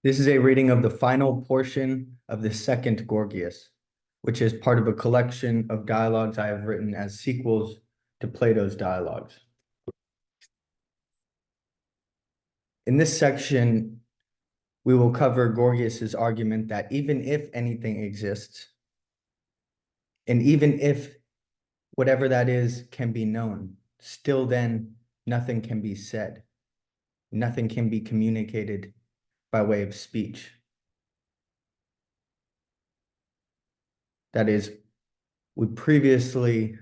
This is a reading of the final portion of the Second Gorgias, which is part of a collection of dialogues I have written as sequels to Plato's dialogues. In this section, we will cover Gorgias's argument that even if anything exists, and even if whatever that is can be known, still then nothing can be said. Nothing can be communicated by way of speech. That is, we previously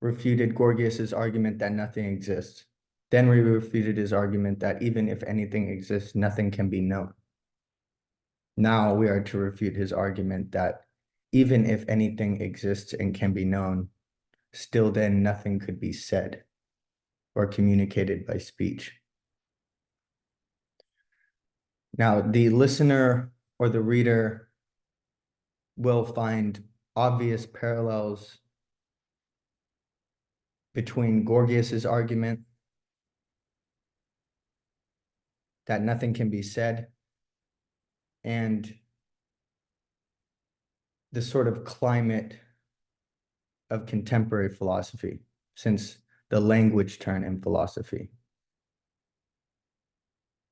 refuted Gorgias's argument that nothing exists. Then we refuted his argument that even if anything exists, nothing can be known. Now we are to refute his argument that even if anything exists and can be known, still then nothing could be said or communicated by speech. Now, the listener or the reader will find obvious parallels between Gorgias's argument that nothing can be said and the sort of climate of contemporary philosophy, since the language turn in philosophy,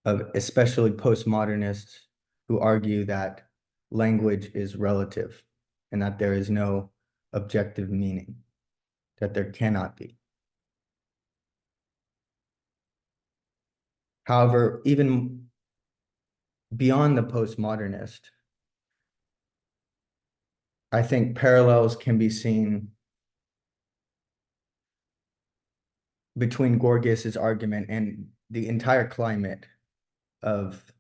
of especially postmodernists who argue that language is relative and that there is no objective meaning, that there cannot be. However, even beyond the postmodernist, I think parallels can be seen between Gorgias's argument and the entire climate of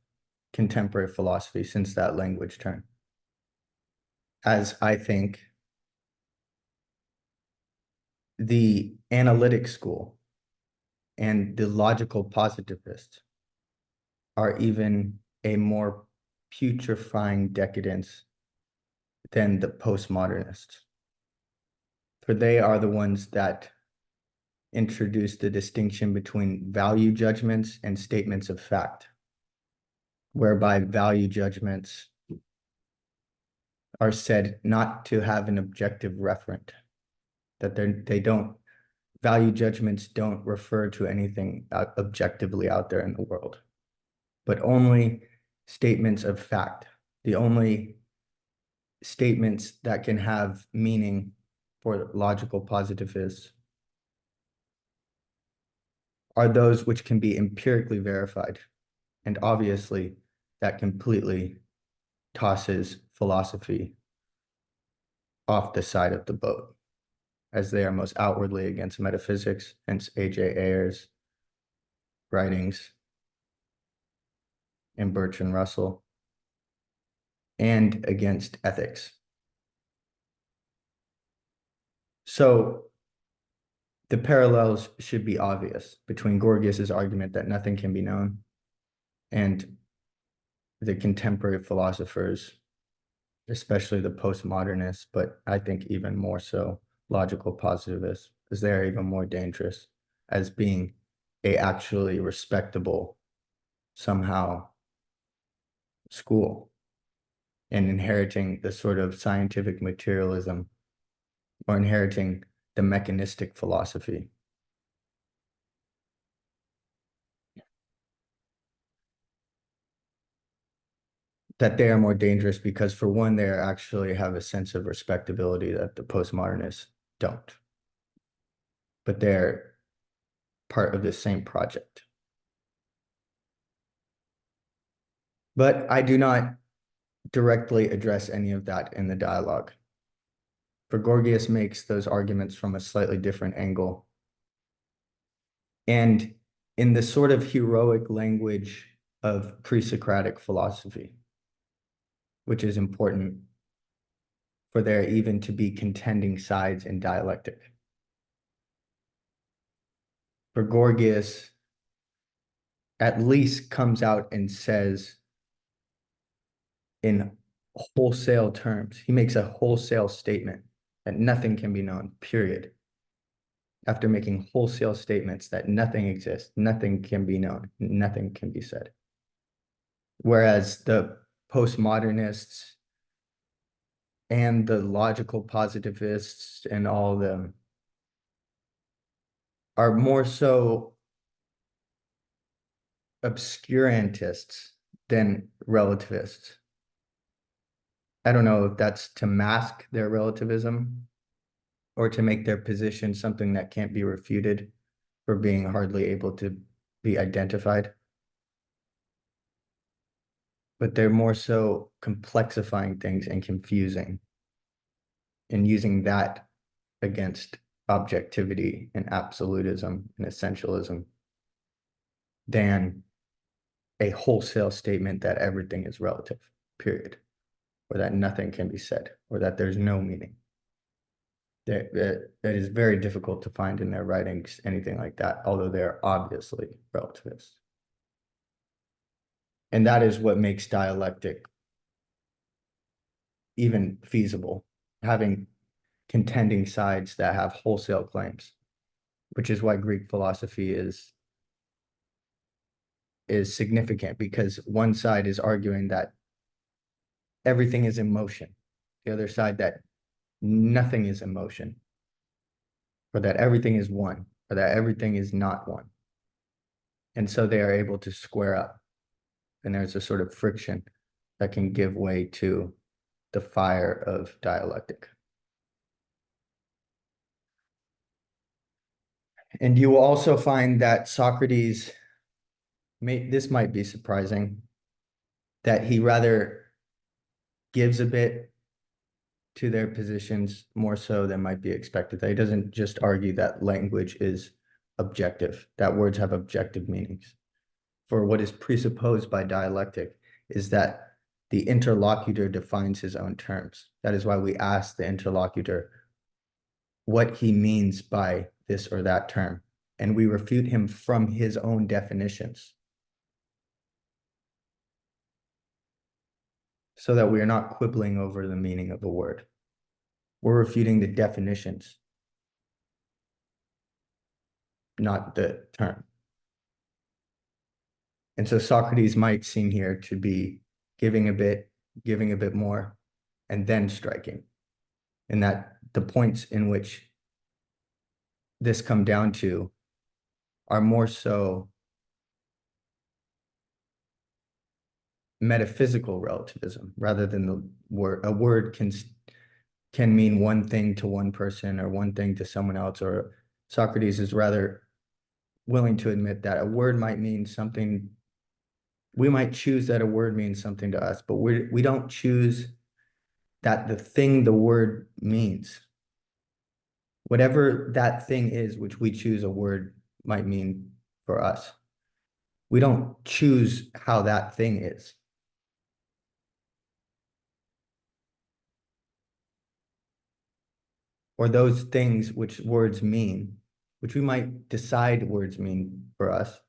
contemporary philosophy since that language turn. As I think the analytic school and the logical positivists are even a more putrefying decadence than the postmodernists. For they are the ones that introduce the distinction between value judgments and statements of fact, whereby value judgments are said not to have an objective referent, that value judgments don't refer to anything objectively out there in the world, but only statements of fact. The only statements that can have meaning for logical positivists are those which can be empirically verified. And obviously, that completely tosses philosophy off the side of the boat, as they are most outwardly against metaphysics, hence A.J. Ayer's writings and Bertrand Russell, and against ethics. So the parallels should be obvious between Gorgias's argument that nothing can be known and the contemporary philosophers, especially the postmodernists, but I think even more so logical positivists, because they are even more dangerous as being a actually respectable somehow school and inheriting the sort of scientific materialism or inheriting the mechanistic philosophy. That they are more dangerous because, for one, they actually have a sense of respectability that the postmodernists don't. But they're part of the same project. But I do not directly address any of that in the dialogue. For Gorgias makes those arguments from a slightly different angle. And in the sort of heroic language of pre-Socratic philosophy, which is important for there even to be contending sides in dialectic. For Gorgias, at least comes out and says in wholesale terms, he makes a wholesale statement that nothing can be known, period. After making wholesale statements that nothing exists, nothing can be known, nothing can be said. Whereas the postmodernists and the logical positivists and all of them are more so obscurantists than relativists. I don't know if that's to mask their relativism or to make their position something that can't be refuted for being hardly able to be identified. But they're more so complexifying things and confusing and using that against objectivity and absolutism and essentialism than a wholesale statement that everything is relative, period, or that nothing can be said, or that there's no meaning. That is very difficult to find in their writings, anything like that, although they're obviously relativists. And that is what makes dialectic even feasible, having contending sides that have wholesale claims, which is why Greek philosophy is significant, because one side is arguing that everything is in motion, the other side that nothing is in motion, or that everything is one, or that everything is not one. And so they are able to square up, and there's a sort of friction that can give way to the fire of dialectic. And you will also find that Socrates, this might be surprising, that he rather gives a bit to their positions more so than might be expected. That he doesn't just argue that language is objective, that words have objective meanings. For what is presupposed by dialectic is that the interlocutor defines his own terms. That is why we ask the interlocutor what he means by this or that term, and we refute him from his own definitions, so that we are not quibbling over the meaning of a word. We're refuting the definitions, not the term. And so Socrates might seem here to be giving a bit more, and then striking. And that the points in which this come down to are more so metaphysical relativism rather than the word. A word can mean one thing to one person or one thing to someone else, or Socrates is rather willing to admit that a word might mean something. We might choose that a word means something to us, but we don't choose that the thing the word means, whatever that thing is, which we choose a word might mean for us. We don't choose how that thing is. Or those things which words mean, which we might decide words mean for us,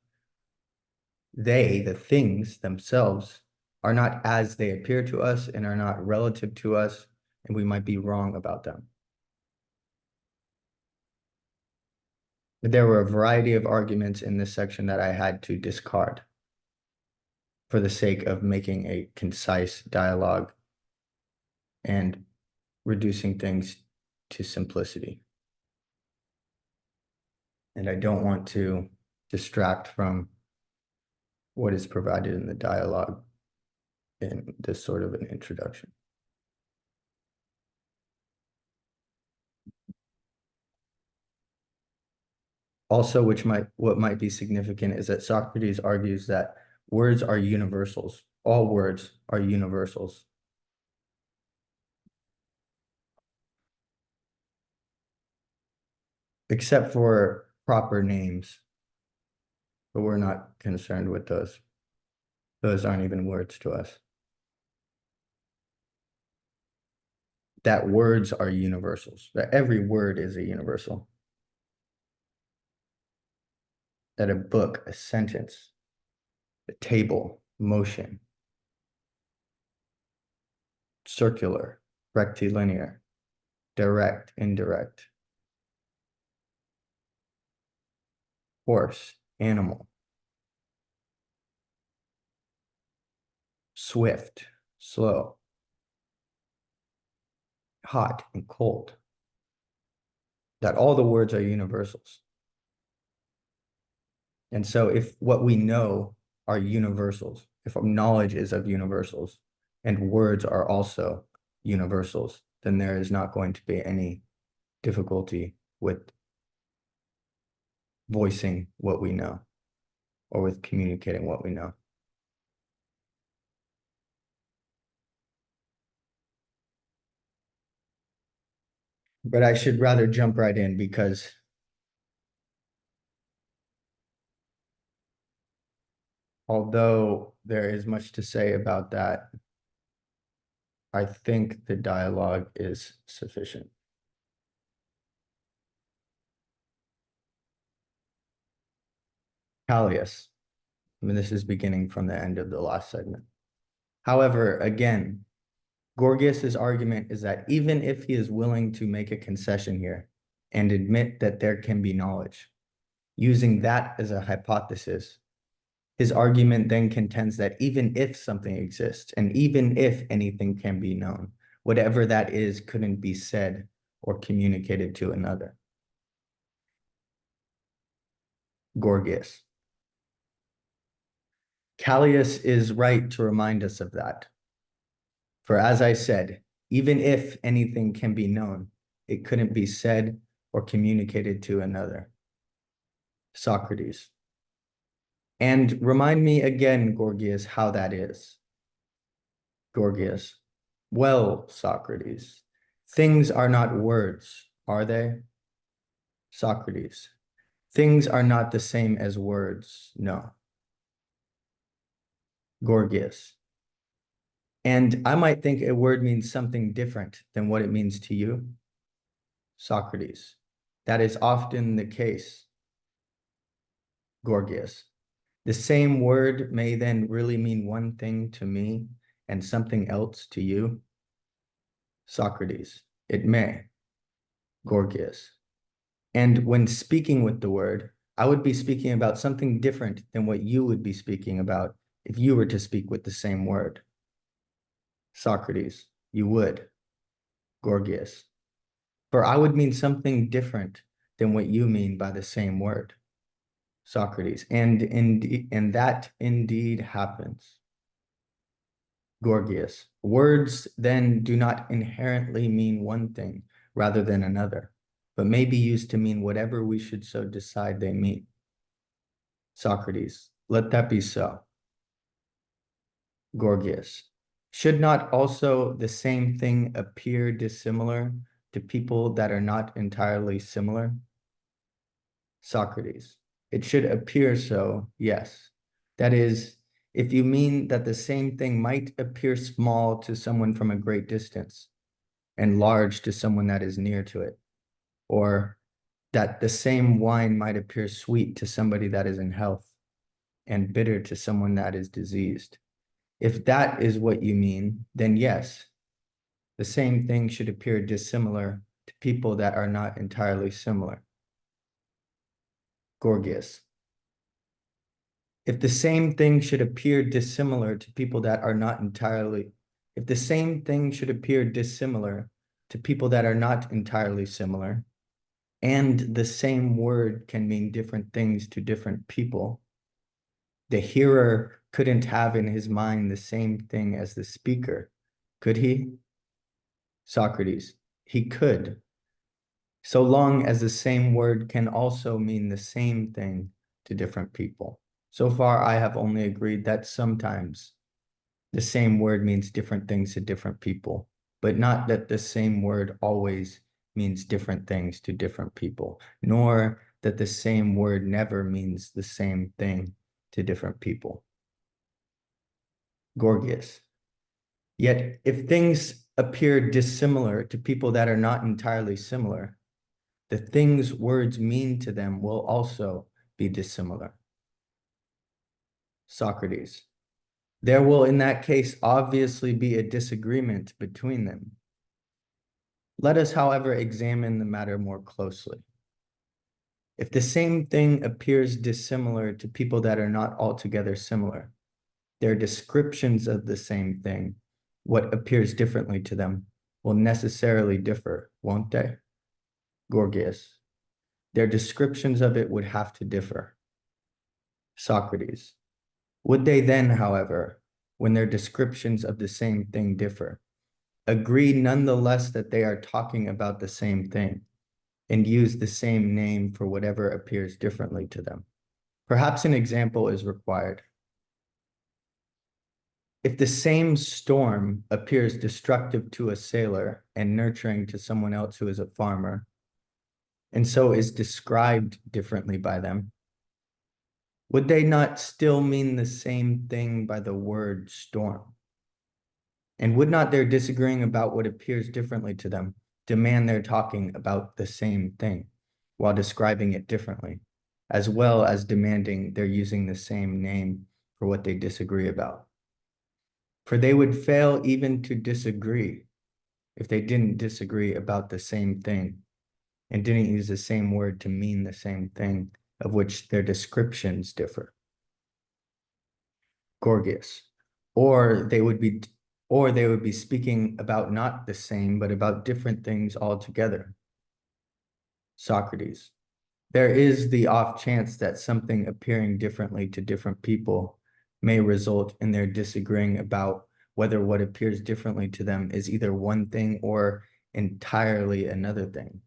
the things themselves, are not as they appear to us and are not relative to us, and we might be wrong about them. There were a variety of arguments in this section that I had to discard for the sake of making a concise dialogue and reducing things to simplicity. And I don't want to distract from what is provided in the dialogue in this sort of an introduction. Also, what might be significant is that Socrates argues that words are universals. All words are universals. Except for proper names, but we're not concerned with those. Those aren't even words to us. That words are universals, that every word is a universal. That a book, a sentence, a table, motion, circular, rectilinear, direct, indirect, horse, animal, swift, slow, hot, and cold. That all the words are universals. And so if what we know are universals, if knowledge is of universals and words are also universals, then there is not going to be any difficulty with voicing what we know or with communicating what we know. But I should rather jump right in because although there is much to say about that, I think the dialogue is sufficient. Callias. I mean, this is beginning from the end of the last segment. However, again, Gorgias's argument is that even if he is willing to make a concession here and admit that there can be knowledge, using that as a hypothesis, his argument then contends that even if something exists and even if anything can be known, whatever that is couldn't be said or communicated to another. Gorgias. Callias is right to remind us of that. For as I said, even if anything can be known, it couldn't be said or communicated to another. Socrates. And remind me again, Gorgias, how that is. Gorgias. Well, Socrates, things are not words, are they? Socrates. Things are not the same as words, no. Gorgias. And I might think a word means something different than what it means to you. Socrates. That is often the case. Gorgias. The same word may then really mean one thing to me and something else to you. Socrates. It may. Gorgias. And when speaking with the word, I would be speaking about something different than what you would be speaking about if you were to speak with the same word. Socrates. You would. Gorgias. For I would mean something different than what you mean by the same word. Socrates. And that indeed happens. Gorgias. Words then do not inherently mean one thing rather than another, but may be used to mean whatever we should so decide they mean. Socrates. Let that be so. Gorgias. Should not also the same thing appear dissimilar to people that are not entirely similar? Socrates. It should appear so, yes. That is, if you mean that the same thing might appear small to someone from a great distance and large to someone that is near to it, or that the same wine might appear sweet to somebody that is in health and bitter to someone that is diseased. If that is what you mean, then yes, the same thing should appear dissimilar to people that are not entirely similar. Gorgias. If the same thing should appear dissimilar to people that are not entirely, if the same thing should appear dissimilar to people that are not entirely similar, and the same word can mean different things to different people, the hearer couldn't have in his mind the same thing as the speaker, could he? Socrates. He could, so long as the same word can also mean the same thing to different people. So far, I have only agreed that sometimes the same word means different things to different people, but not that the same word always means different things to different people, nor that the same word never means the same thing to different people. Gorgias. Yet if things appear dissimilar to people that are not entirely similar, the things words mean to them will also be dissimilar. Socrates. There will in that case obviously be a disagreement between them. Let us, however, examine the matter more closely. If the same thing appears dissimilar to people that are not altogether similar, their descriptions of the same thing, what appears differently to them, will necessarily differ, won't they? Gorgias. Their descriptions of it would have to differ. Socrates. Would they then, however, when their descriptions of the same thing differ, agree nonetheless that they are talking about the same thing and use the same name for whatever appears differently to them? Perhaps an example is required. If the same storm appears destructive to a sailor and nurturing to someone else who is a farmer, and so is described differently by them, would they not still mean the same thing by the word storm? And would not their disagreeing about what appears differently to them demand their talking about the same thing while describing it differently, as well as demanding their using the same name for what they disagree about? For they would fail even to disagree if they didn't disagree about the same thing and didn't use the same word to mean the same thing of which their descriptions differ. Gorgias. Or they would be speaking about not the same, but about different things altogether. Socrates. There is the off chance that something appearing differently to different people may result in their disagreeing about whether what appears differently to them is either one thing or entirely another thing.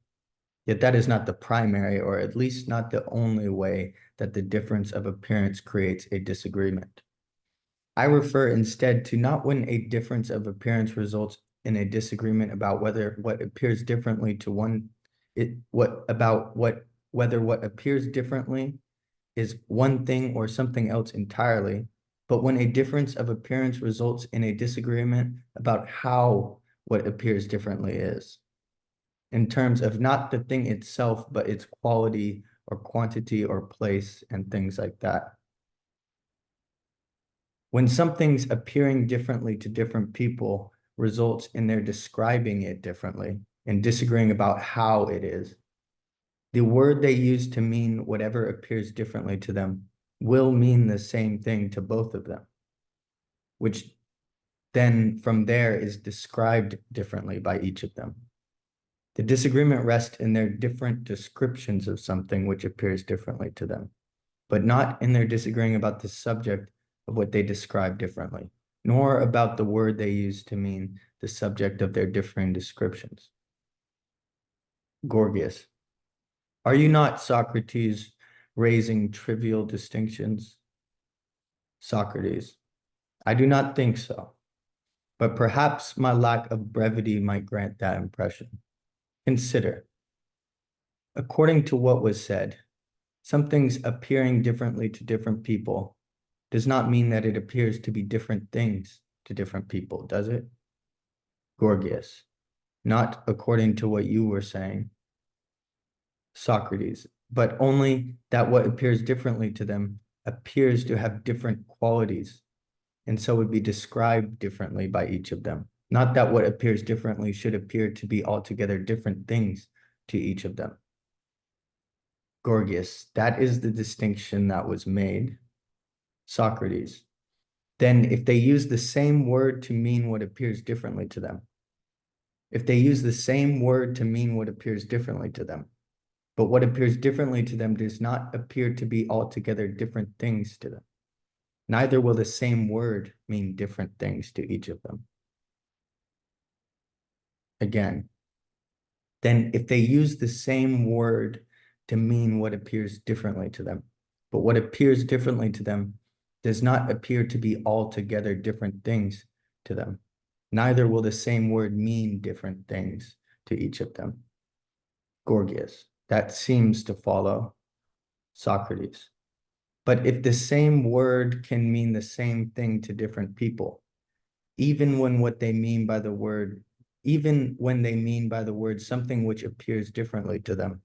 Yet that is not the primary, or at least not the only way that the difference of appearance creates a disagreement. I refer instead to not when a difference of appearance results in a disagreement about whether what appears differently to one, whether what appears differently is one thing or something else entirely, but when a difference of appearance results in a disagreement about how what appears differently is, in terms of not the thing itself, but its quality or quantity or place and things like that. When something's appearing differently to different people results in their describing it differently and disagreeing about how it is, the word they use to mean whatever appears differently to them will mean the same thing to both of them, which then from there is described differently by each of them. The disagreement rests in their different descriptions of something which appears differently to them, but not in their disagreeing about the subject of what they describe differently, nor about the word they use to mean the subject of their differing descriptions. Gorgias. Are you not, Socrates, raising trivial distinctions? Socrates. I do not think so, but perhaps my lack of brevity might grant that impression. Consider, according to what was said, something's appearing differently to different people does not mean that it appears to be different things to different people, does it? Gorgias. Not according to what you were saying. Socrates. But only that what appears differently to them appears to have different qualities, and so would be described differently by each of them. Not that what appears differently should appear to be altogether different things to each of them. Gorgias. That is the distinction that was made. Socrates. Then if they use the same word to mean what appears differently to them, if they use the same word to mean what appears differently to them, but what appears differently to them does not appear to be altogether different things to them, neither will the same word mean different things to each of them. Again, then if they use the same word to mean what appears differently to them, but what appears differently to them does not appear to be altogether different things to them, neither will the same word mean different things to each of them. Gorgias. That seems to follow. Socrates. But if the same word can mean the same thing to different people, even when they mean by the word something which appears differently to them,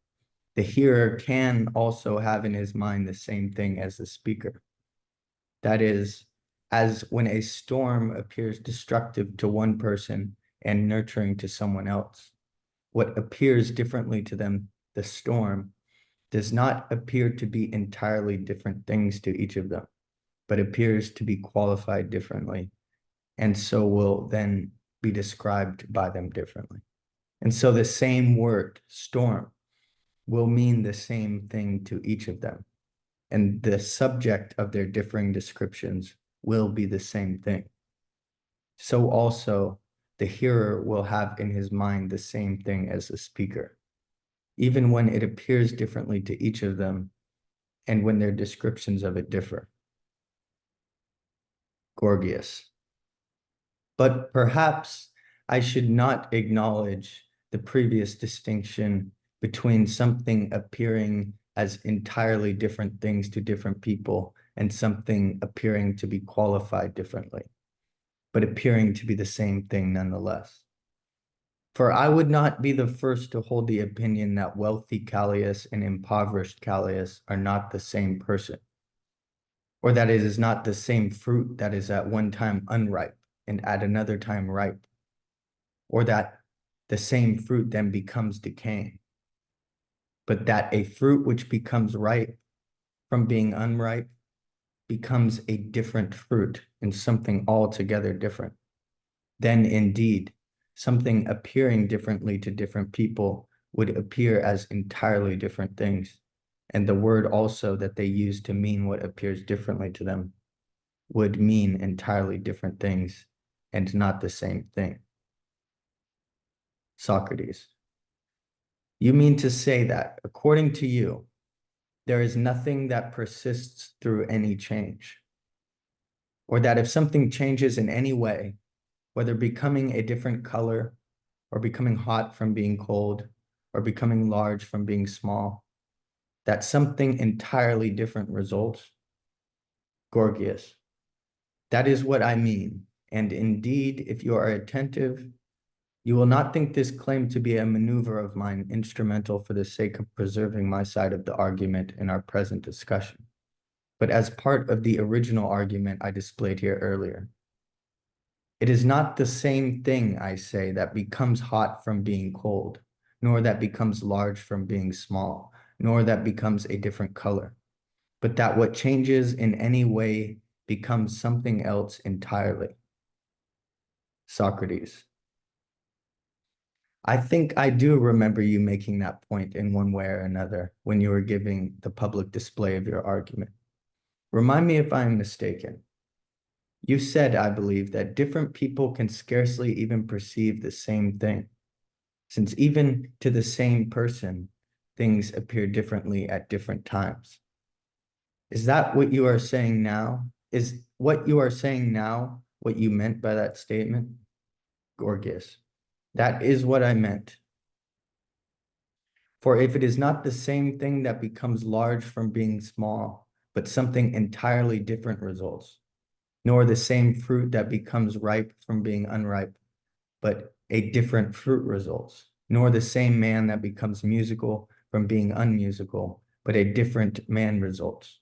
the hearer can also have in his mind the same thing as the speaker. That is, as when a storm appears destructive to one person and nurturing to someone else, what appears differently to them, the storm, does not appear to be entirely different things to each of them, but appears to be qualified differently, and so will then be described by them differently. And so the same word, storm, will mean the same thing to each of them, and the subject of their differing descriptions will be the same thing. So also the hearer will have in his mind the same thing as the speaker, even when it appears differently to each of them and when their descriptions of it differ. Gorgias. But perhaps I should not acknowledge the previous distinction between something appearing as entirely different things to different people and something appearing to be qualified differently, but appearing to be the same thing nonetheless. For I would not be the first to hold the opinion that wealthy Callias and impoverished Callias are not the same person, or that it is not the same fruit that is at one time unripe and at another time ripe, or that the same fruit then becomes decaying, but that a fruit which becomes ripe from being unripe becomes a different fruit and something altogether different. Then indeed, something appearing differently to different people would appear as entirely different things. And the word also that they use to mean what appears differently to them would mean entirely different things and not the same thing. Socrates. You mean to say that, according to you, there is nothing that persists through any change, or that if something changes in any way, whether becoming a different color, or becoming hot from being cold, or becoming large from being small, that something entirely different results? Gorgias. That is what I mean, and indeed, if you are attentive, you will not think this claim to be a maneuver of mine instrumental for the sake of preserving my side of the argument in our present discussion, but as part of the original argument I displayed here earlier. It is not the same thing, I say, that becomes hot from being cold, nor that becomes large from being small, nor that becomes a different color, but that what changes in any way becomes something else entirely. Socrates. I think I do remember you making that point in one way or another when you were giving the public display of your argument. Remind me if I am mistaken. You said, I believe, that different people can scarcely even perceive the same thing, since even to the same person, things appear differently at different times. Is that what you are saying now? Is what you are saying now what you meant by that statement? Gorgias. That is what I meant. For if it is not the same thing that becomes large from being small, but something entirely different results, nor the same fruit that becomes ripe from being unripe, but a different fruit results, nor the same man that becomes musical from being unmusical, but a different man results,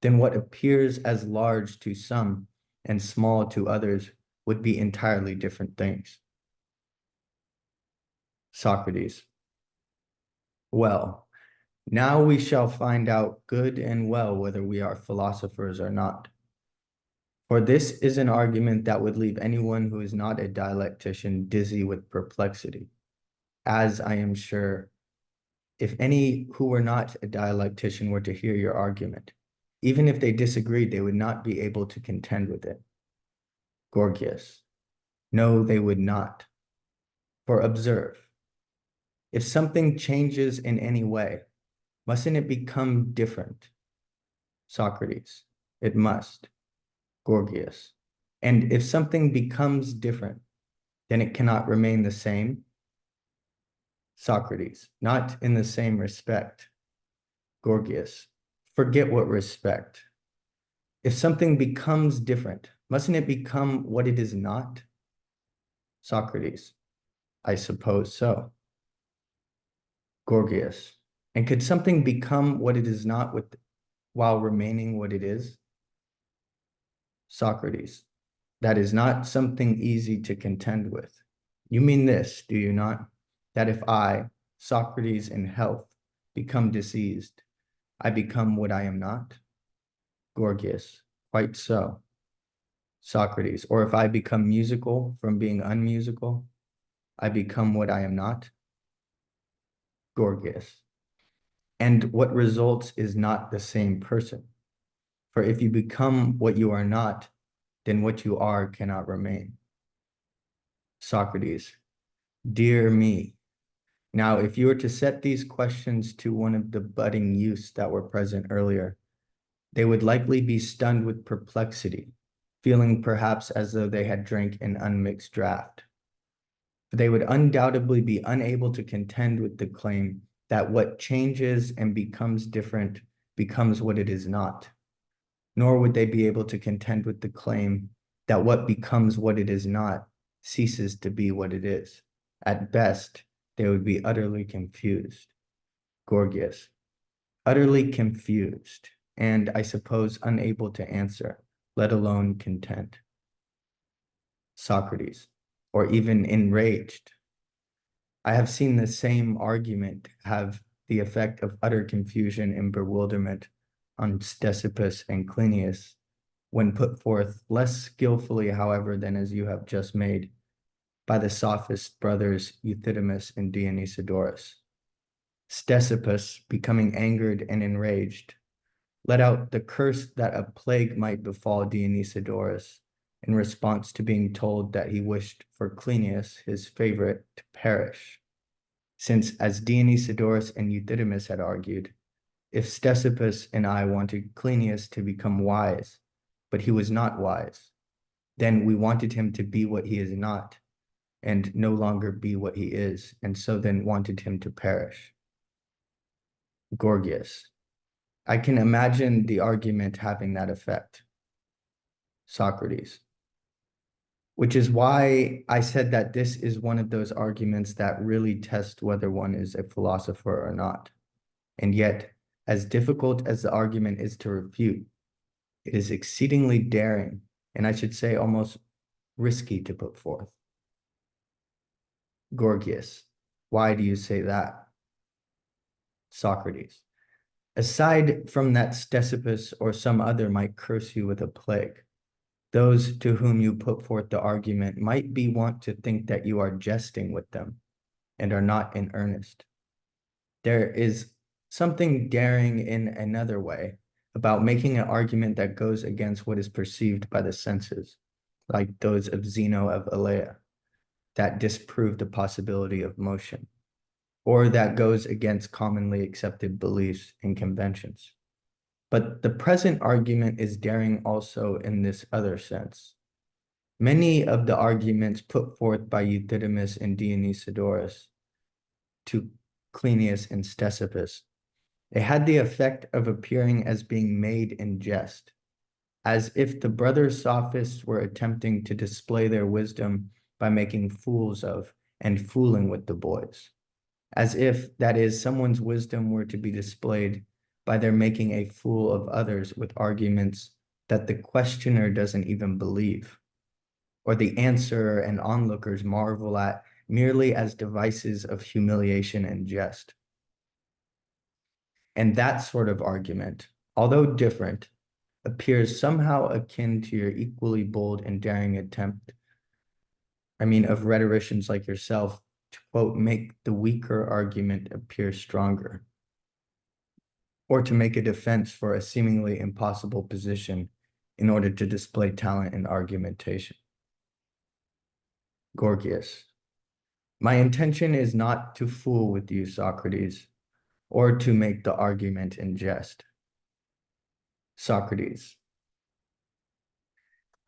then what appears as large to some and small to others would be entirely different things. Socrates. Well, now we shall find out good and well whether we are philosophers or not. For this is an argument that would leave anyone who is not a dialectician dizzy with perplexity, as I am sure if any who were not a dialectician were to hear your argument, even if they disagreed, they would not be able to contend with it. Gorgias. No, they would not. For observe, if something changes in any way, mustn't it become different? Socrates. It must. Gorgias. And if something becomes different, then it cannot remain the same? Socrates. Not in the same respect. Gorgias. Forget what respect. If something becomes different, mustn't it become what it is not? Socrates. I suppose so. Gorgias. And could something become what it is not while remaining what it is? Socrates. That is not something easy to contend with. You mean this, do you not? That if I, Socrates in health, become diseased, I become what I am not? Gorgias. Quite so. Socrates. Or if I become musical from being unmusical, I become what I am not. Gorgias. And what results is not the same person. For if you become what you are not, then what you are cannot remain. Socrates. Dear me. Now, if you were to set these questions to one of the budding youths that were present earlier, they would likely be stunned with perplexity, feeling perhaps as though they had drank an unmixed draught. They would undoubtedly be unable to contend with the claim that what changes and becomes different becomes what it is not, nor would they be able to contend with the claim that what becomes what it is not ceases to be what it is. At best, they would be utterly confused. Gorgias, utterly confused, and I suppose unable to answer, let alone content. Socrates, or even enraged. I have seen the same argument have the effect of utter confusion and bewilderment on Ctesippus and Cleinias, when put forth less skillfully, however, than as you have just made, by the sophist brothers Euthydemus and Dionysiodorus. Ctesippus, becoming angered and enraged, let out the curse that a plague might befall Dionysiodorus in response to being told that he wished for Cleinias, his favorite, to perish. Since, as Dionysiodorus and Euthydemus had argued, if Ctesippus and I wanted Cleinias to become wise, but he was not wise, then we wanted him to be what he is not, and no longer be what he is, and so then wanted him to perish. Gorgias. I can imagine the argument having that effect. Socrates. Which is why I said that this is one of those arguments that really test whether one is a philosopher or not. And yet, as difficult as the argument is to refute, it is exceedingly daring, and I should say almost risky to put forth. Gorgias. Why do you say that? Socrates. Aside from that Ctesippus or some other might curse you with a plague, those to whom you put forth the argument might be wont to think that you are jesting with them and are not in earnest. There is something daring in another way about making an argument that goes against what is perceived by the senses, like those of Zeno of Elea, that disprove the possibility of motion, or that goes against commonly accepted beliefs and conventions. But the present argument is daring also in this other sense. Many of the arguments put forth by Euthydemus and Dionysiodorus to Cleinias and Ctesippus, they had the effect of appearing as being made in jest, as if the brother sophists were attempting to display their wisdom by making fools of and fooling with the boys, as if, that is, someone's wisdom were to be displayed by their making a fool of others with arguments that the questioner doesn't even believe, or the answerer and onlookers marvel at merely as devices of humiliation and jest. And that sort of argument, although different, appears somehow akin to your equally bold and daring attempt, of rhetoricians like yourself, to, quote, make the weaker argument appear stronger, or to make a defense for a seemingly impossible position in order to display talent in argumentation. Gorgias. My intention is not to fool with you, Socrates, or to make the argument in jest. Socrates.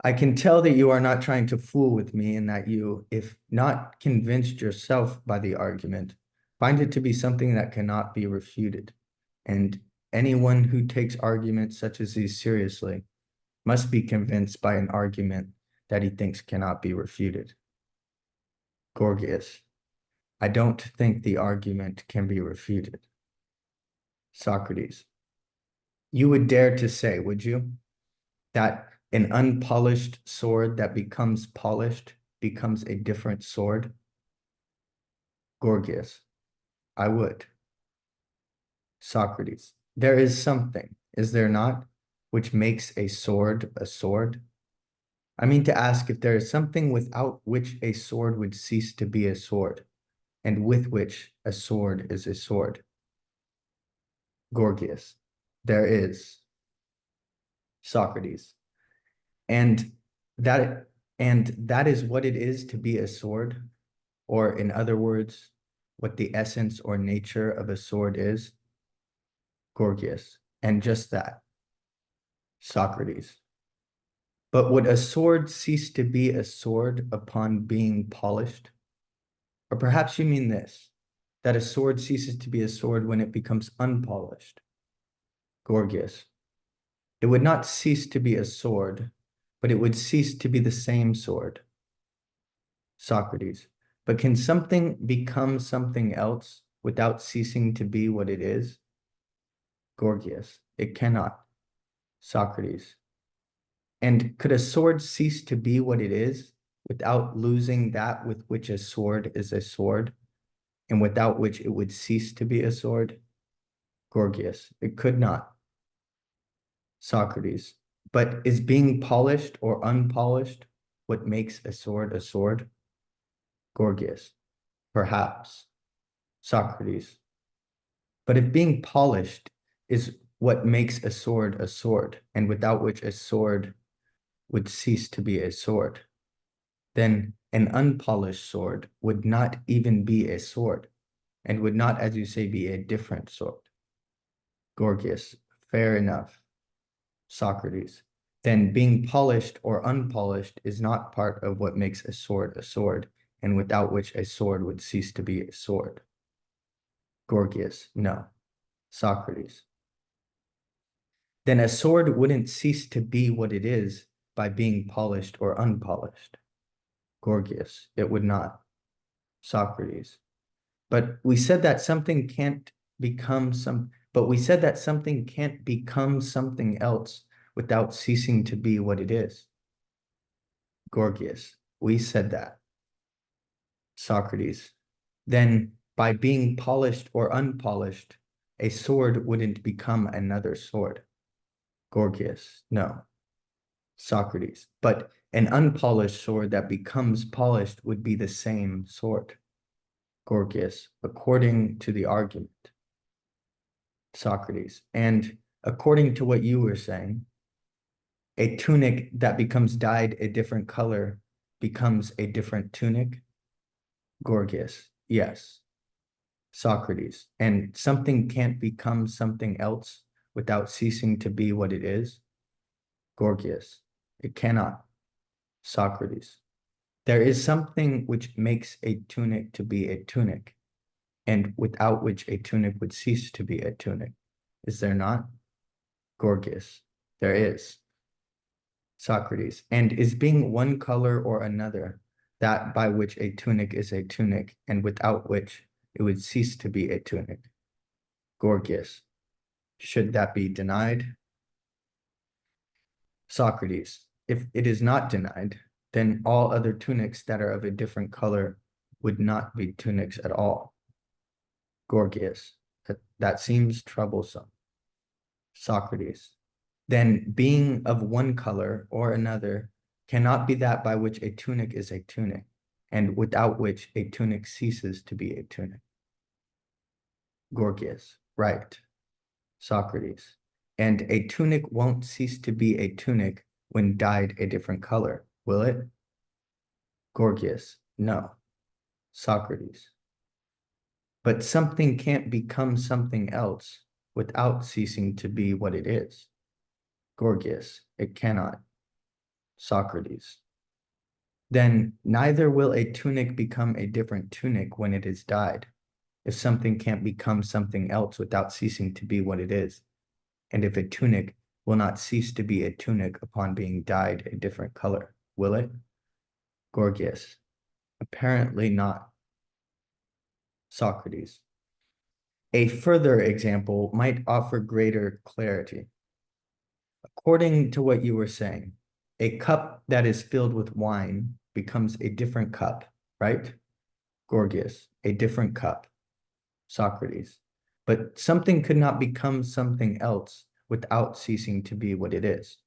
I can tell that you are not trying to fool with me, and that you, if not convinced yourself by the argument, find it to be something that cannot be refuted. And anyone who takes arguments such as these seriously must be convinced by an argument that he thinks cannot be refuted. Gorgias. I don't think the argument can be refuted. Socrates. You would dare to say, would you, that an unpolished sword that becomes polished becomes a different sword? Gorgias. I would. Socrates. There is something, is there not, which makes a sword a sword? I mean to ask if there is something without which a sword would cease to be a sword, and with which a sword is a sword. Gorgias, there is. Socrates, and that that is what it is to be a sword, or in other words, what the essence or nature of a sword is. Gorgias, and just that. Socrates, but would a sword cease to be a sword upon being polished? Or perhaps you mean this, that a sword ceases to be a sword when it becomes unpolished. Gorgias, it would not cease to be a sword, but it would cease to be the same sword. Socrates, but can something become something else without ceasing to be what it is? Gorgias, it cannot. Socrates, and could a sword cease to be what it is without losing that with which a sword is a sword, and without which it would cease to be a sword? Gorgias, it could not. Socrates, but is being polished or unpolished what makes a sword a sword? Gorgias, perhaps. Socrates, but if being polished is what makes a sword, and without which a sword would cease to be a sword, then an unpolished sword would not even be a sword, and would not, as you say, be a different sword. Gorgias, fair enough. Socrates, then being polished or unpolished is not part of what makes a sword, and without which a sword would cease to be a sword. Gorgias, no. Socrates, then a sword wouldn't cease to be what it is by being polished or unpolished. Gorgias, it would not. Socrates, but we said that something can't become something else without ceasing to be what it is. Gorgias, we said that. Socrates, then by being polished or unpolished, a sword wouldn't become another sword. Gorgias, no. Socrates, but an unpolished sword that becomes polished would be the same sword. Gorgias, according to the argument. Socrates, and according to what you were saying, a tunic that becomes dyed a different color becomes a different tunic? Gorgias, yes. Socrates, and something can't become something else without ceasing to be what it is? Gorgias, it cannot. Socrates, there is something which makes a tunic to be a tunic, and without which a tunic would cease to be a tunic. Is there not? Gorgias, there is. Socrates, and is being one color or another that by which a tunic is a tunic, and without which it would cease to be a tunic? Gorgias, should that be denied? Socrates, if it is not denied, then all other tunics that are of a different color would not be tunics at all. Gorgias, that seems troublesome. Socrates, then being of one color or another cannot be that by which a tunic is a tunic, and without which a tunic ceases to be a tunic. Gorgias, right. Socrates, and a tunic won't cease to be a tunic when dyed a different color, will it? Gorgias, no. Socrates, but something can't become something else without ceasing to be what it is. Gorgias, it cannot. Socrates, then neither will a tunic become a different tunic when it is dyed, if something can't become something else without ceasing to be what it is, and if a tunic will not cease to be a tunic upon being dyed a different color, will it? Gorgias, apparently not. Socrates, a further example might offer greater clarity. According to what you were saying, a cup that is filled with wine becomes a different cup, right? Gorgias, a different cup. Socrates, but something could not become something else without ceasing to be what it is?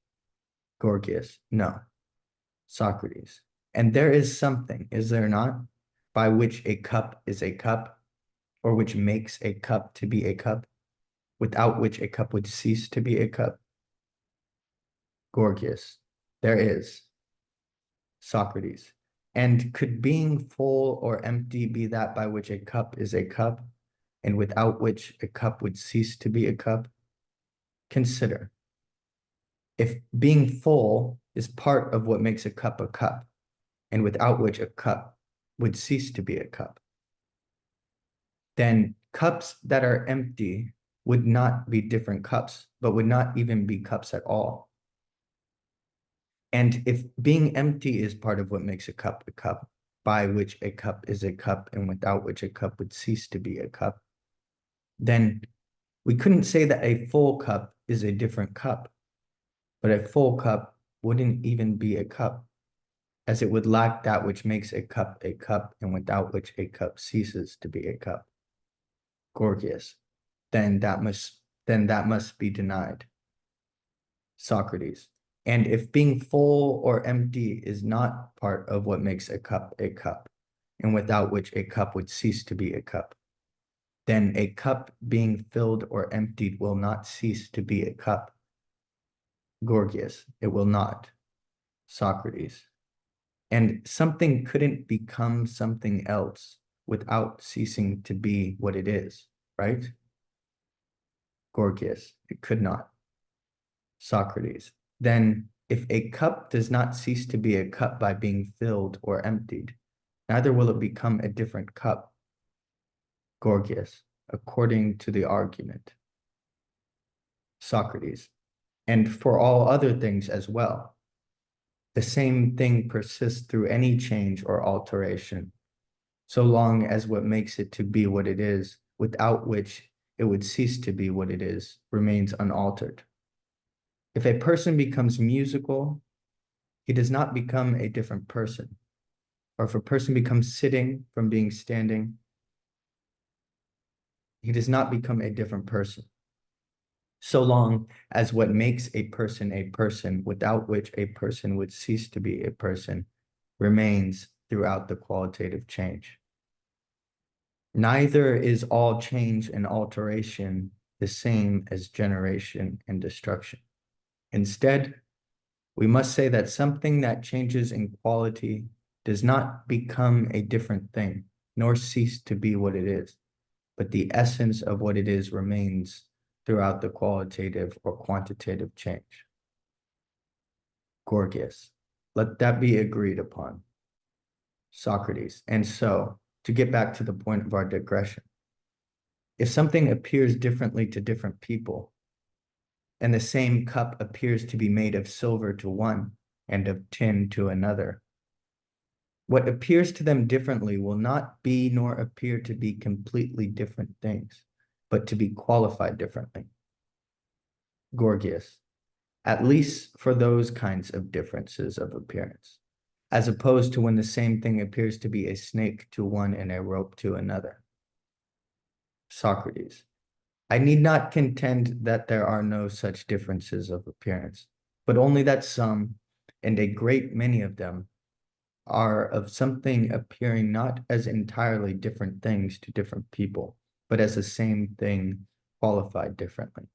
Gorgias, no. Socrates, and there is something, is there not, by which a cup is a cup, or which makes a cup to be a cup, without which a cup would cease to be a cup? Gorgias, there is. Socrates, and could being full or empty be that by which a cup is a cup, and without which a cup would cease to be a cup? Consider, if being full is part of what makes a cup, and without which a cup would cease to be a cup, then cups that are empty would not be different cups, but would not even be cups at all. And if being empty is part of what makes a cup, by which a cup is a cup, and without which a cup would cease to be a cup, then we couldn't say that a full cup is a different cup, but a full cup wouldn't even be a cup, as it would lack that which makes a cup, and without which a cup ceases to be a cup. Gorgias, then that must be denied. Socrates, and if being full or empty is not part of what makes a cup, and without which a cup would cease to be a cup, then a cup being filled or emptied will not cease to be a cup. Gorgias, it will not. Socrates, and something couldn't become something else without ceasing to be what it is, right? Gorgias, it could not. Socrates, then if a cup does not cease to be a cup by being filled or emptied, neither will it become a different cup. Gorgias, according to the argument. Socrates, and for all other things as well. The same thing persists through any change or alteration, so long as what makes it to be what it is, without which it would cease to be what it is, remains unaltered. If a person becomes musical, he does not become a different person. Or if a person becomes sitting from being standing, he does not become a different person. So long as what makes a person, without which a person would cease to be a person, remains throughout the qualitative change. Neither is all change and alteration the same as generation and destruction. Instead, we must say that something that changes in quality does not become a different thing, nor cease to be what it is, but the essence of what it is remains throughout the qualitative or quantitative change. Gorgias, let that be agreed upon. Socrates, and so, to get back to the point of our digression, if something appears differently to different people, and the same cup appears to be made of silver to one and of tin to another, what appears to them differently will not be nor appear to be completely different things, but to be qualified differently. Gorgias, at least for those kinds of differences of appearance, as opposed to when the same thing appears to be a snake to one and a rope to another. Socrates, I need not contend that there are no such differences of appearance, but only that some, and a great many of them, are of something appearing not as entirely different things to different people, but as the same thing qualified differently.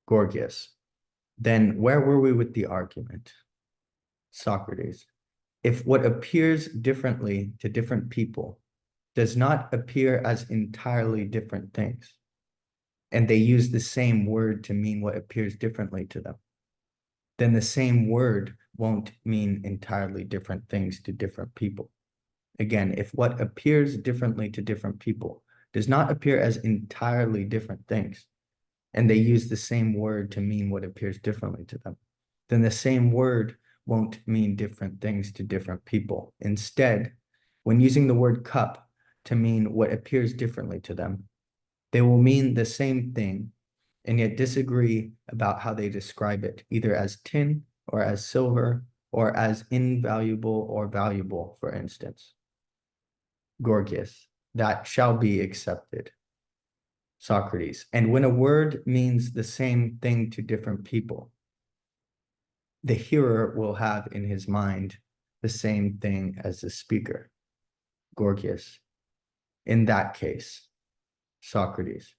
Gorgias, then where were we with the argument? Socrates, if what appears differently to different people does not appear as entirely different things, and they use the same word to mean what appears differently to them, then the same word won't mean entirely different things to different people. Again, if what appears differently to different people does not appear as entirely different things, and they use the same word to mean what appears differently to them, then the same word won't mean different things to different people. Instead, when using the word cup to mean what appears differently to them, they will mean the same thing and yet disagree about how they describe it, either as tin or as silver or as invaluable or valuable, for instance. Gorgias, that shall be accepted. Socrates. And when a word means the same thing to different people, the hearer will have in his mind the same thing as the speaker. Gorgias. In that case, Socrates.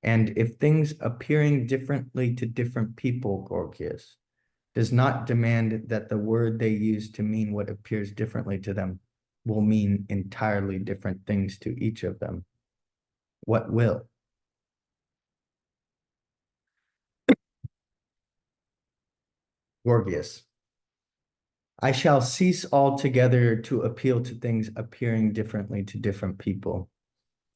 And if things appearing differently to different people, Gorgias, does not demand that the word they use to mean what appears differently to them will mean entirely different things to each of them, what will? Gorgias. I shall cease altogether to appeal to things appearing differently to different people,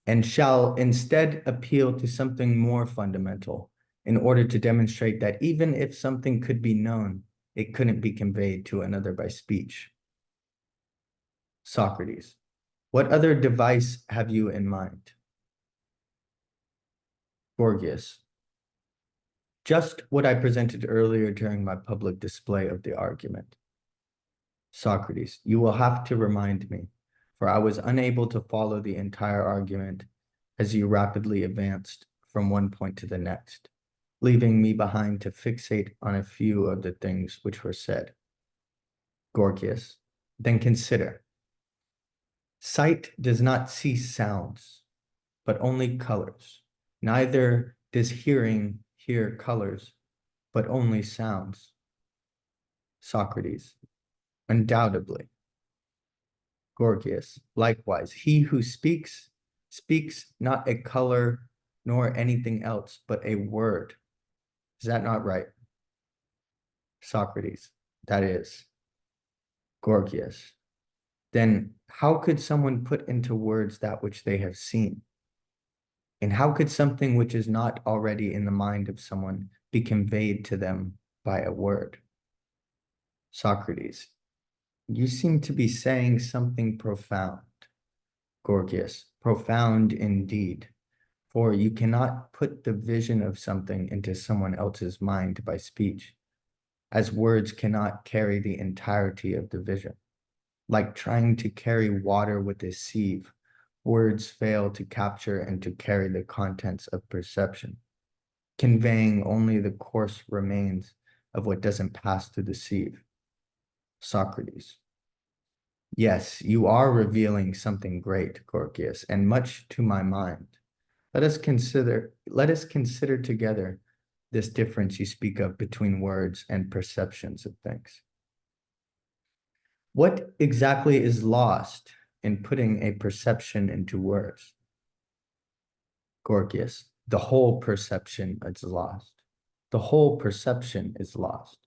and shall instead appeal to something more fundamental in order to demonstrate that even if something could be known, it couldn't be conveyed to another by speech. Socrates. What other device have you in mind? Gorgias. Just what I presented earlier during my public display of the argument. Socrates. You will have to remind me, for I was unable to follow the entire argument as you rapidly advanced from one point to the next, leaving me behind to fixate on a few of the things which were said. Gorgias. Then consider. Sight does not see sounds, but only colors. Neither does hearing hear colors, but only sounds. Socrates. Undoubtedly. Gorgias. Likewise, he who speaks not a color nor anything else, but a word. Is that not right? Socrates. That is. Gorgias. Then how could someone put into words that which they have seen? And how could something which is not already in the mind of someone be conveyed to them by a word? Socrates. You seem to be saying something profound. Gorgias. Profound indeed. For you cannot put the vision of something into someone else's mind by speech, as words cannot carry the entirety of the vision. Like trying to carry water with a sieve, words fail to capture and to carry the contents of perception, conveying only the coarse remains of what doesn't pass through the sieve. Socrates. Yes, you are revealing something great, Gorgias, and much to my mind. Let us consider together this difference you speak of between words and perceptions of things. What exactly is lost in putting a perception into words? Gorgias. The whole perception is lost. The whole perception is lost.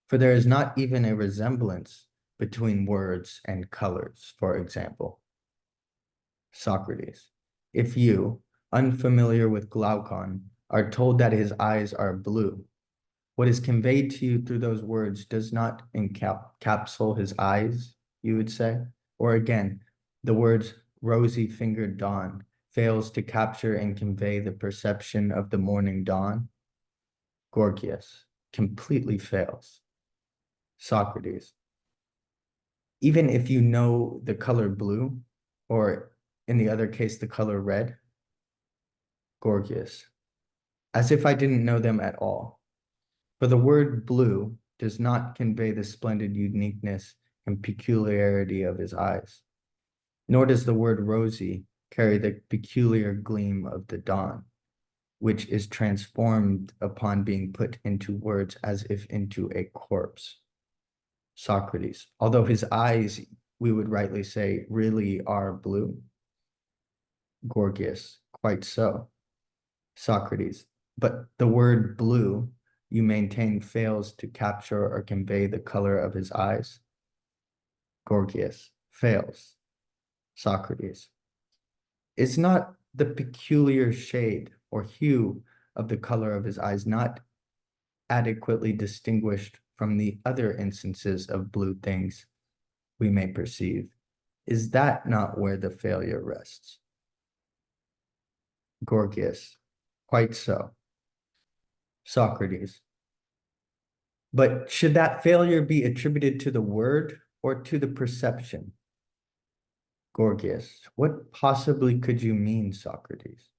For there is not even a resemblance between words and colors, for example. Socrates. If you, unfamiliar with Glaucon, are told that his eyes are blue, what is conveyed to you through those words does not encapsule his eyes, you would say? Or again, the words rosy-fingered dawn fails to capture and convey the perception of the morning dawn? Gorgias. Completely fails. Socrates. Even if you know the color blue, or in the other case, the color red? Gorgias. As if I didn't know them at all. For the word blue does not convey the splendid uniqueness and peculiarity of his eyes, nor does the word rosy carry the peculiar gleam of the dawn, which is transformed upon being put into words as if into a corpse. Socrates. Although his eyes, we would rightly say, really are blue. Gorgias. Quite so. Socrates. But the word blue, you maintain, fails to capture or convey the color of his eyes? Gorgias. Fails. Socrates. Is not the peculiar shade or hue of the color of his eyes not adequately distinguished from the other instances of blue things we may perceive? Is that not where the failure rests? Gorgias. Quite so. Socrates. But should that failure be attributed to the word or to the perception? Gorgias. What possibly could you mean, Socrates?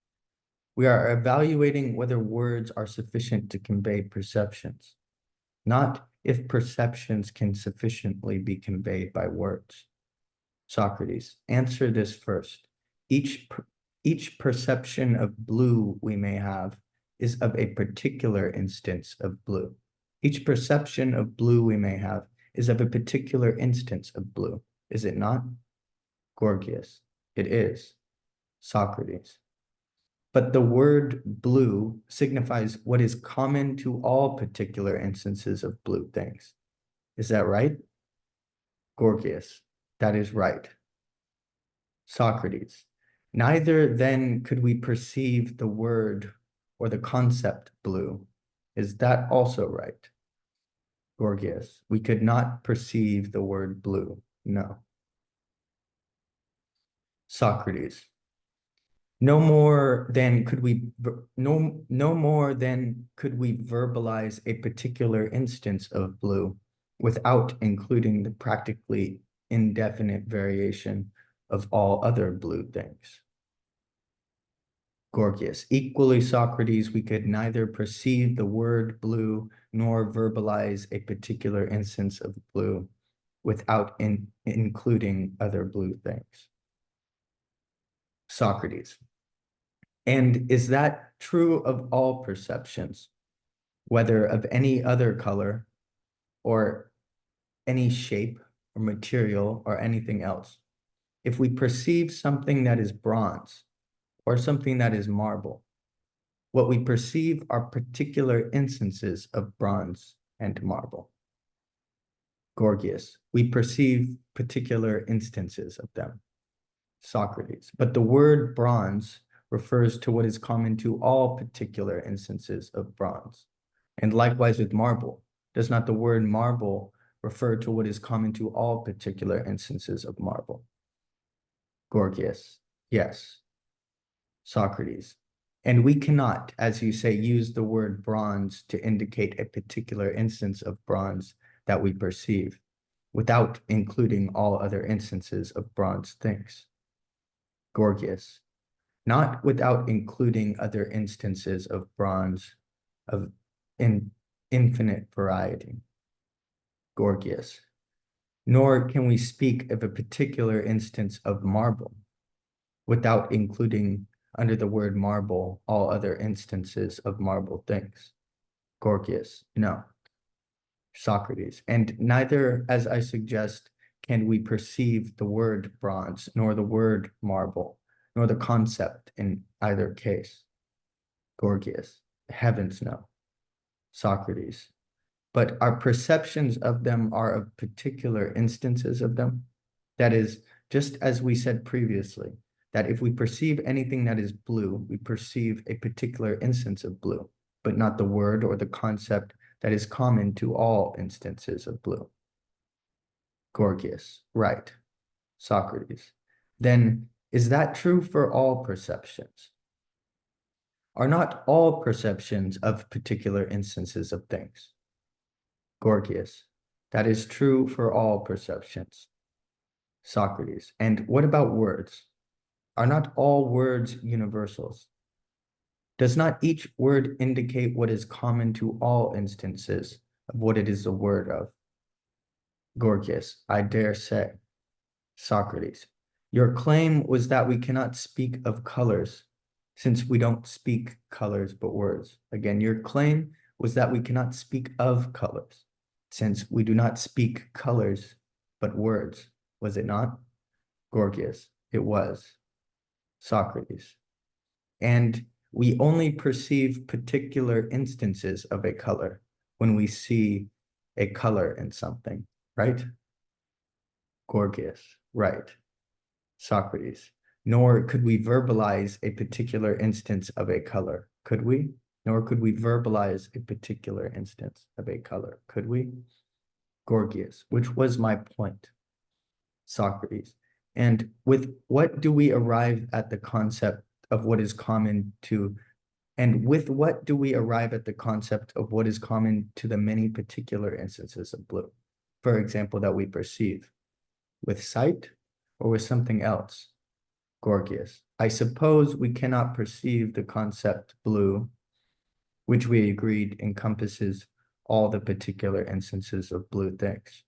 We are evaluating whether words are sufficient to convey perceptions, not if perceptions can sufficiently be conveyed by words. Socrates, answer this first. Each perception of blue we may have is of a particular instance of blue. Each perception of blue we may have is of a particular instance of blue, is it not? Gorgias, it is. Socrates. But the word blue signifies what is common to all particular instances of blue things. Is that right? Gorgias, that is right. Socrates, neither then could we perceive the word or the concept blue. Is that also right? Gorgias, we could not perceive the word blue. No. Socrates, no more than could we verbalize a particular instance of blue without including the practically indefinite variation of all other blue things. Gorgias, equally Socrates, we could neither perceive the word blue nor verbalize a particular instance of blue without including other blue things. Socrates, and is that true of all perceptions, whether of any other color or any shape or material or anything else? If we perceive something that is bronze or something that is marble, what we perceive are particular instances of bronze and marble. Gorgias, we perceive particular instances of them. Socrates, but the word bronze refers to what is common to all particular instances of bronze. And likewise with marble, does not the word marble refer to what is common to all particular instances of marble? Gorgias, yes. Socrates, and we cannot, as you say, use the word bronze to indicate a particular instance of bronze that we perceive without including all other instances of bronze things. Gorgias, not without including other instances of bronze of infinite variety. Gorgias, nor can we speak of a particular instance of marble without including under the word marble all other instances of marble things. Gorgias, no. Socrates, and neither, as I suggest, can we perceive the word bronze, nor the word marble, nor the concept in either case. Gorgias, heavens no. Socrates, but our perceptions of them are of particular instances of them. That is, just as we said previously, that if we perceive anything that is blue, we perceive a particular instance of blue, but not the word or the concept that is common to all instances of blue. Gorgias, right. Socrates, then is that true for all perceptions? Are not all perceptions of particular instances of things? Gorgias, that is true for all perceptions. Socrates, and what about words? Are not all words universals? Does not each word indicate what is common to all instances of what it is a word of? Gorgias, I dare say. Socrates, your claim was that we cannot speak of colors since we don't speak colors but words. Again, your claim was that we cannot speak of colors since we do not speak colors but words. Was it not? Gorgias, it was. Socrates, and we only perceive particular instances of a color when we see a color in something, right? Gorgias, right. Socrates, nor could we verbalize a particular instance of a color, could we? Nor could we verbalize a particular instance of a color, could we? Gorgias, which was my point. Socrates, and with what do we arrive at the concept of what is common to, and with what do we arrive at the concept of what is common to the many particular instances of blue, for example, that we perceive? With sight or with something else? Gorgias. I suppose we cannot perceive the concept blue, which we agreed encompasses all the particular instances of blue things.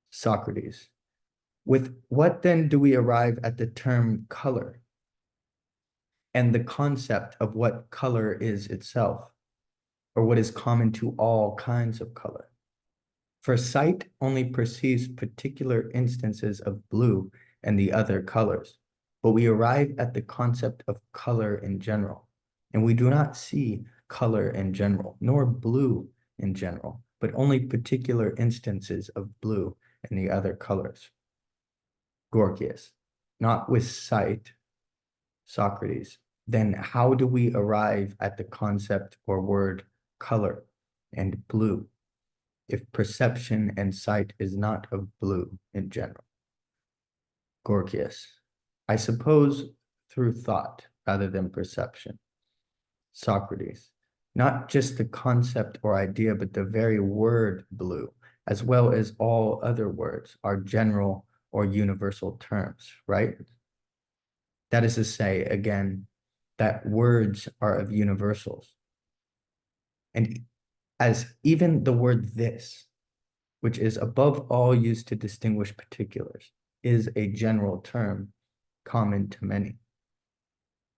Socrates. With what then do we arrive at the term color and the concept of what color is itself, or what is common to all kinds of color? For sight only perceives particular instances of blue and the other colors, but we arrive at the concept of color in general, and we do not see color in general, nor blue in general, but only particular instances of blue and the other colors. Gorgias, not with sight. Socrates, then how do we arrive at the concept or word color and blue if perception and sight is not of blue in general? Gorgias, I suppose through thought rather than perception. Socrates, not just the concept or idea, but the very word blue, as well as all other words, are general or universal terms, right? That is to say, again, that words are of universals. And as even the word this, which is above all used to distinguish particulars, is a general term common to many.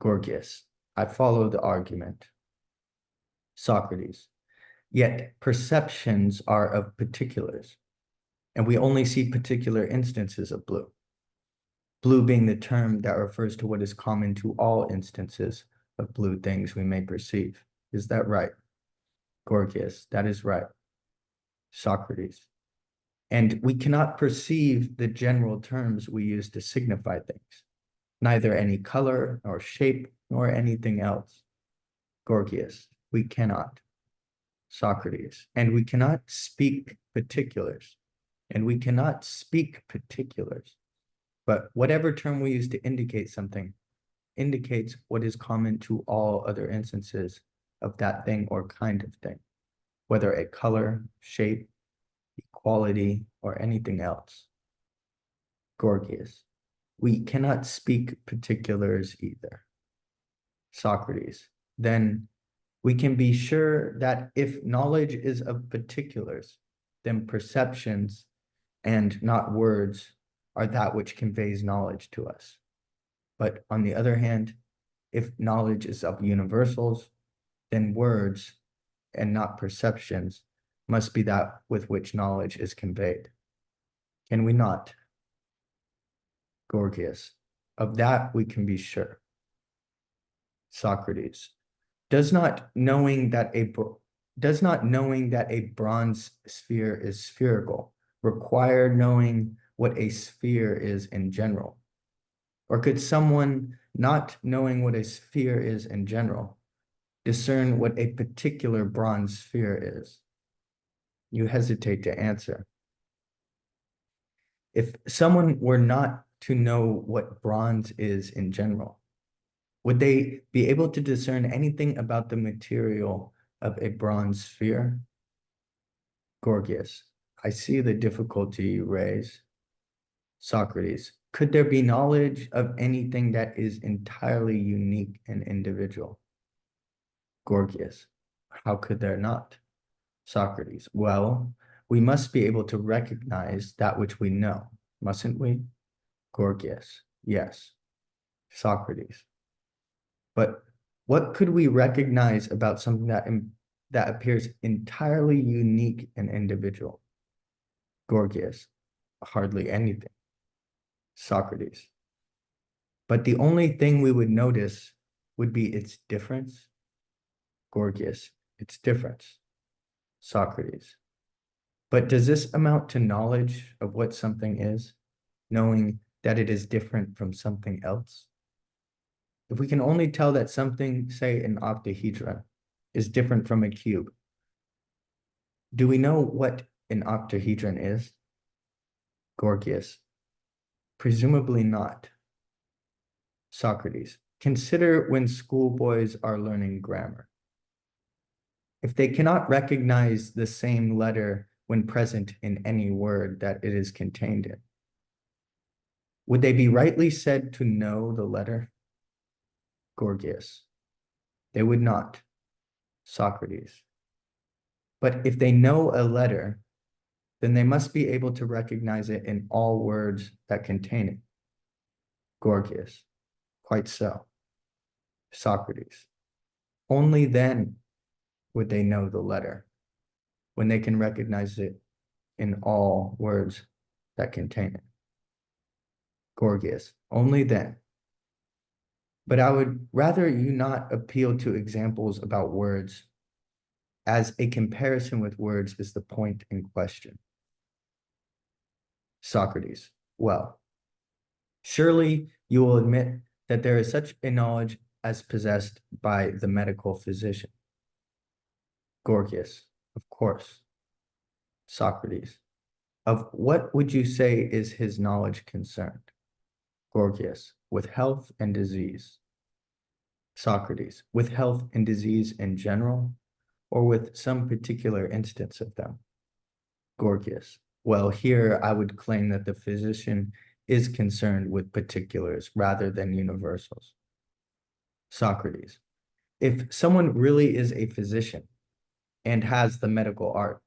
Gorgias, I follow the argument. Socrates, yet perceptions are of particulars, and we only see particular instances of blue. Blue being the term that refers to what is common to all instances of blue things we may perceive. Is that right? Gorgias, that is right. Socrates, and we cannot perceive the general terms we use to signify things, neither any color nor shape nor anything else. Gorgias, we cannot. Socrates, and we cannot speak particulars, and we cannot speak particulars. But whatever term we use to indicate something indicates what is common to all other instances of that thing or kind of thing, whether a color, shape, equality, or anything else. Gorgias, we cannot speak particulars either. Socrates, then we can be sure that if knowledge is of particulars, then perceptions and not words are that which conveys knowledge to us. But on the other hand, if knowledge is of universals, then words and not perceptions must be that with which knowledge is conveyed. Can we not? Gorgias, of that we can be sure. Socrates, does not knowing that a bronze sphere is spherical require knowing what a sphere is in general? Or could someone, not knowing what a sphere is in general, discern what a particular bronze sphere is? You hesitate to answer. If someone were not to know what bronze is in general, would they be able to discern anything about the material of a bronze sphere? Gorgias, I see the difficulty you raise. Socrates, could there be knowledge of anything that is entirely unique and individual? Gorgias, how could there not? Socrates, well, we must be able to recognize that which we know, mustn't we? Gorgias, yes. Socrates, but what could we recognize about something that appears entirely unique and individual? Gorgias, hardly anything. Socrates, but the only thing we would notice would be its difference. Gorgias, its difference. Socrates, but does this amount to knowledge of what something is, knowing that it is different from something else? If we can only tell that something, say an octahedron, is different from a cube, do we know what an octahedron is? Gorgias, presumably not. Socrates, consider when schoolboys are learning grammar. If they cannot recognize the same letter when present in any word that it is contained in, Would they be rightly said to know the letter? Gorgias. They would not. Socrates. But if they know a letter, then they must be able to recognize it in all words that contain it. Gorgias. Quite so. Socrates. Only then would they know the letter, when they can recognize it in all words that contain it. Gorgias. Only then. But I would rather you not appeal to examples about words, as a comparison with words is the point in question. Socrates. Well, surely you will admit that there is such a knowledge as possessed by the medical physician. Gorgias. Of course. Socrates. Of what would you say is his knowledge concerned? Gorgias. With health and disease. Socrates. With health and disease in general, or with some particular instance of them? Gorgias. Well, here I would claim that the physician is concerned with particulars rather than universals. Socrates. If someone really is a physician and has the medical art,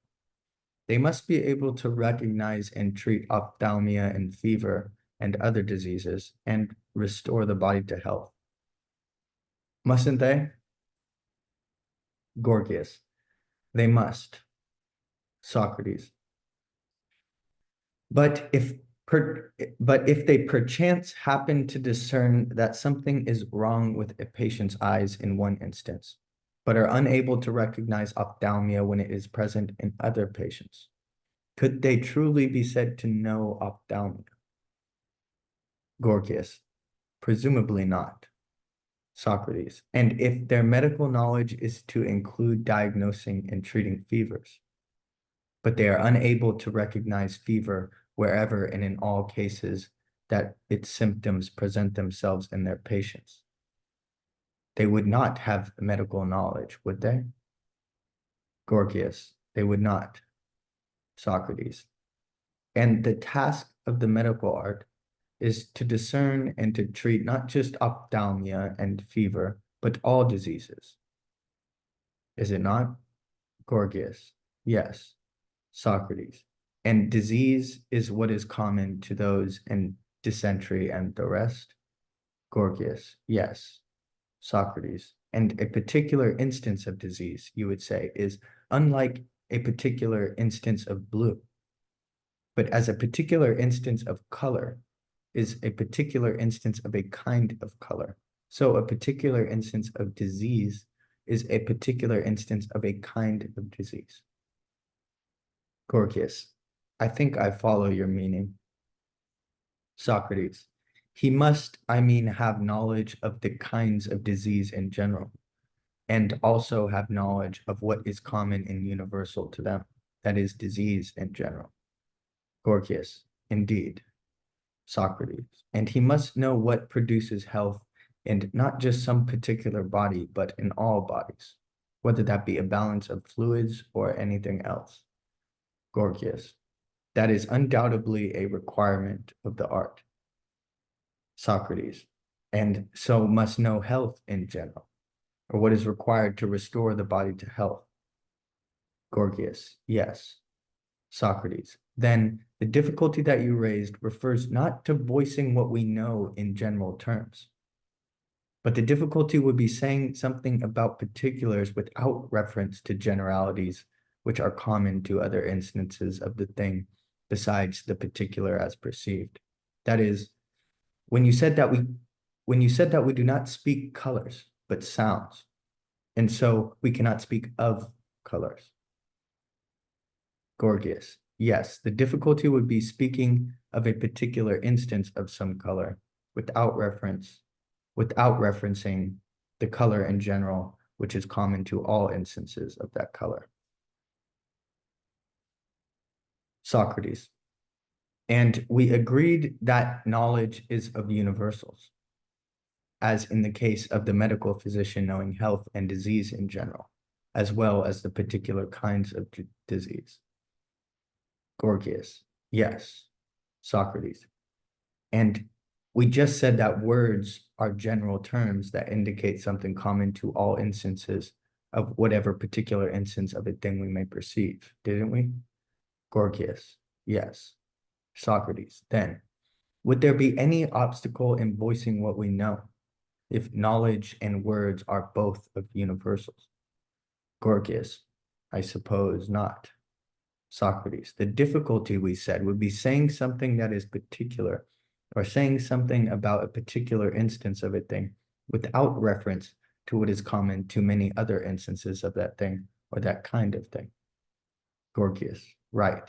they must be able to recognize and treat ophthalmia and fever and other diseases and restore the body to health. Mustn't they? Gorgias. They must. Socrates. But if they perchance happen to discern that something is wrong with a patient's eyes in one instance, but are unable to recognize ophthalmia when it is present in other patients, could they truly be said to know ophthalmia? Gorgias. Presumably not. Socrates. And if their medical knowledge is to include diagnosing and treating fevers, but they are unable to recognize fever wherever and in all cases that its symptoms present themselves in their patients, they would not have medical knowledge, would they? Gorgias. They would not. Socrates. And the task of the medical art is to discern and to treat not just ophthalmia and fever, but all diseases. Is it not? Gorgias. Yes. Socrates. And disease is what is common to those in dysentery and the rest? Gorgias. Yes. Socrates. And a particular instance of disease, you would say, is unlike a particular instance of blue, but as a particular instance of color is a particular instance of a kind of color. So a particular instance of disease is a particular instance of a kind of disease. Gorgias. I think I follow your meaning. Socrates. He must, I mean, have knowledge of the kinds of disease in general, and also have knowledge of what is common and universal to them, that is, disease in general. Gorgias. Indeed. Socrates. And he must know what produces health in not just some particular body, but in all bodies, whether that be a balance of fluids or anything else. Gorgias. That is undoubtedly a requirement of the art. Socrates. And so must know health in general, or what is required to restore the body to health. Gorgias. Yes. Socrates. Then the difficulty that you raised refers not to voicing what we know in general terms, but the difficulty would be saying something about particulars without reference to generalities which are common to other instances of the thing besides the particular as perceived. That is, when you said that we do not speak colors, but sounds, and so we cannot speak of colors. Gorgias. Yes, the difficulty would be speaking of a particular instance of some color without referencing the color in general, which is common to all instances of that color. Socrates. And we agreed that knowledge is of universals, as in the case of the medical physician knowing health and disease in general, as well as the particular kinds of disease. Gorgias. Yes. Socrates. And We just said that words are general terms that indicate something common to all instances of whatever particular instance of a thing we may perceive, didn't we? Gorgias, yes. Socrates, then, would there be any obstacle in voicing what we know, if knowledge and words are both of universals? Gorgias, I suppose not. Socrates, the difficulty, we said, would be saying something that is particular, or saying something about a particular instance of a thing without reference to what is common to many other instances of that thing or that kind of thing. Gorgias, right.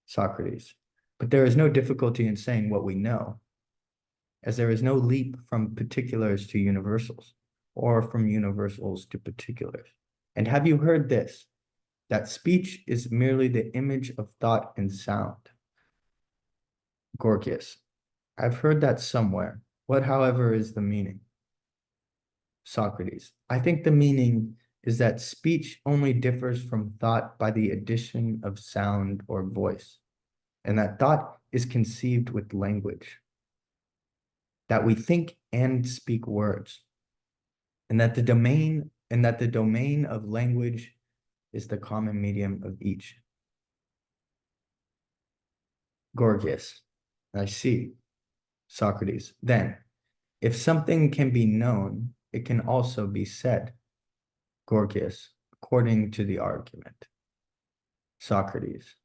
Socrates, but there is no difficulty in saying what we know, as there is no leap from particulars to universals, or from universals to particulars. And have you heard this, that speech is merely the image of thought and sound? Gorgias, I've heard that somewhere. What, however, is the meaning? Socrates, I think the meaning is that speech only differs from thought by the addition of sound or voice, and that thought is conceived with language, that we think and speak words, and that the domain of language is the common medium of each. Gorgias, I see. Socrates, then, if something can be known, it can also be said. Gorgias, according to the argument. Socrates,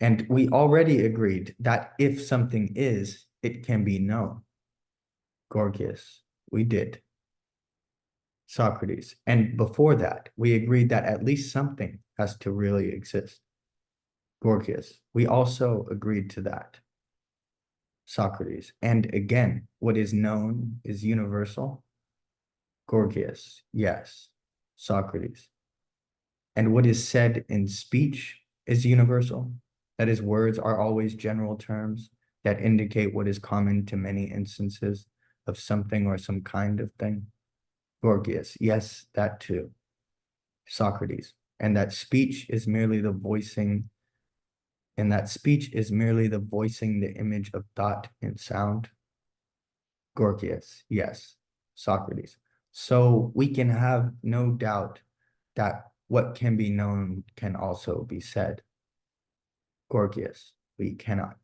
and we already agreed that if something is, it can be known. Gorgias, we did. Socrates, and before that, we agreed that at least something has to really exist. Gorgias, we also agreed to that. Socrates, and again, what is known is universal. Gorgias, yes. Socrates, and what is said in speech is universal. That is, words are always general terms that indicate what is common to many instances of something or some kind of thing. Gorgias, yes, that too. Socrates, and that speech is merely the voicing, the image of thought and sound. Gorgias, yes. Socrates, so we can have no doubt that what can be known can also be said. Gorgias, we cannot.